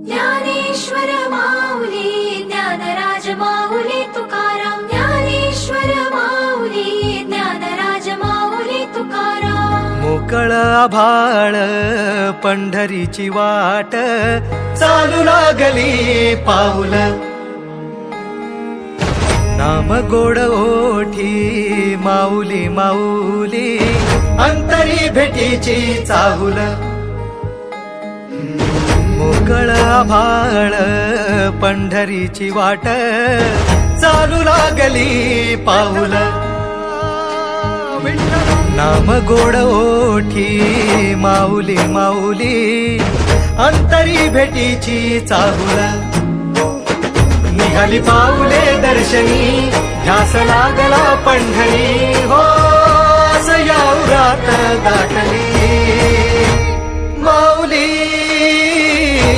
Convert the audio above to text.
ज्ञानेश्वर माऊली ज्ञानराज माऊली तुकाराम ज्ञानेश्वर माऊली ज्ञानराज माऊली तुकाराम मोकळ आभाळ पंढरीची वाट चालू लागली पाऊल नाम गोड ओठी माऊली माऊली अंतरी भेटीची चाहुल मोकळ आभाळ पंढरीची वाट चालू लागली पाऊल नाम गोड ओठी माऊली माऊली अंतरी भेटीची चाहुल निघाली पाऊले दर्शनी ध्यास लागला पंढरी हो या उरात दाटली